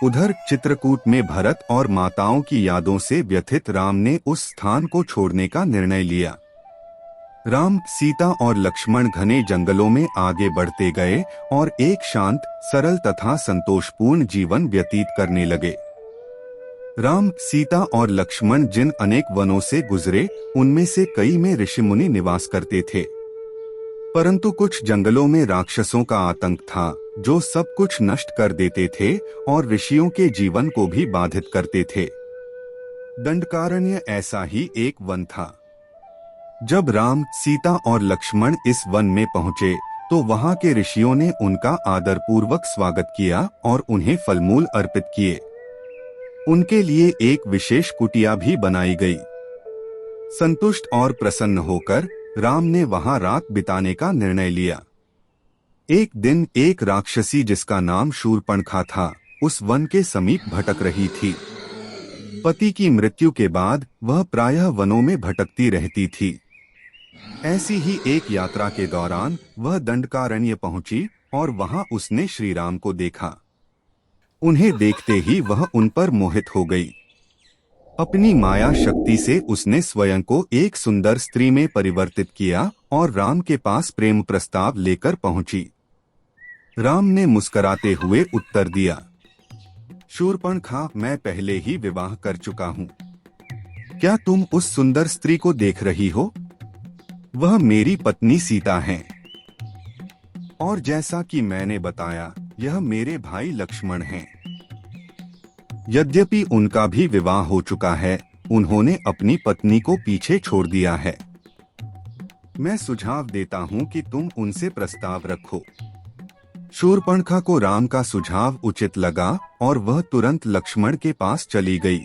उधर चित्रकूट में भरत और माताओं की यादों से व्यथित राम ने उस स्थान को छोड़ने का निर्णय लिया। राम, सीता और लक्ष्मण घने जंगलों में आगे बढ़ते गए और एक शांत, सरल तथा संतोषपूर्ण जीवन व्यतीत करने लगे। राम, सीता और लक्ष्मण जिन अनेक वनों से गुजरे, उनमें से कई में ऋषि मुनि निवास करते थे। परंतु कुछ जंगलों में राक्षसों का आतंक था, जो सब कुछ नष्ट कर देते थे और ऋषियों के जीवन को भी बाधित करते थे। दंडकारण्य ऐसा ही एक वन था। जब राम, सीता और लक्ष्मण इस वन में पहुंचे, तो वहां के ऋषियों ने उनका आदरपूर्वक स्वागत किया और उन्हें फलमूल अर्पित किए। उनके लिए एक विशेष कुटिया भी बनाई गई। संतुष्ट और प्रसन्न होकर राम ने वहां रात बिताने का निर्णय लिया। एक दिन एक राक्षसी जिसका नाम शूर्पणखा था, उस वन के समीप भटक रही थी। पति की मृत्यु के बाद वह प्रायः वनों में भटकती रहती थी। ऐसी ही एक यात्रा के दौरान वह दंडकारण्य पहुंची और वहां उसने श्री राम को देखा। उन्हें देखते ही वह उन पर मोहित हो गई। अपनी माया शक्ति से उसने स्वयं को एक सुंदर स्त्री में परिवर्तित किया और राम के पास प्रेम प्रस्ताव लेकर पहुंची। राम ने मुस्कुराते हुए उत्तर दिया, शूर्पणखा, मैं पहले ही विवाह कर चुका हूँ। क्या तुम उस सुंदर स्त्री को देख रही हो? वह मेरी पत्नी सीता है। और जैसा कि मैंने बताया, यह मेरे भाई लक्ष्मण हैं। यद्यपि उनका भी विवाह हो चुका है, उन्होंने अपनी पत्नी को पीछे छोड़ दिया है। मैं सुझाव देता हूं कि तुम उनसे प्रस्ताव रखो। शूर्पणखा को राम का सुझाव उचित लगा और वह तुरंत लक्ष्मण के पास चली गई।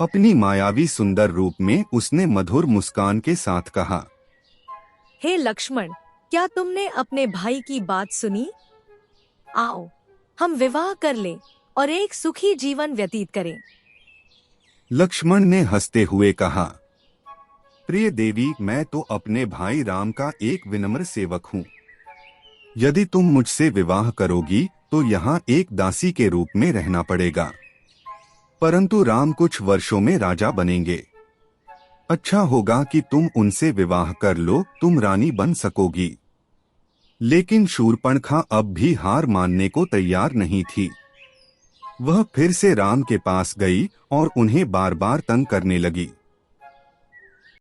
अपनी मायावी सुंदर रूप में उसने मधुर मुस्कान के साथ कहा, हे लक्ष्मण, क्या तुमने अपने भाई की बात सुनी? आओ, हम विवाह कर लें और एक सुखी जीवन व्यतीत करें। लक्ष्मण ने हंसते हुए कहा, प्रिय देवी, मैं तो अपने भाई राम का एक विनम्र सेवक हूँ। यदि तुम मुझसे विवाह करोगी तो यहाँ एक दासी के रूप में रहना पड़ेगा। परंतु राम कुछ वर्षों में राजा बनेंगे। अच्छा होगा कि तुम उनसे विवाह कर लो, तुम रानी बन सकोगी। लेकिन शूर्पणखा अब भी हार मानने को तैयार नहीं थी। वह फिर से राम के पास गई और उन्हें बार बार तंग करने लगी।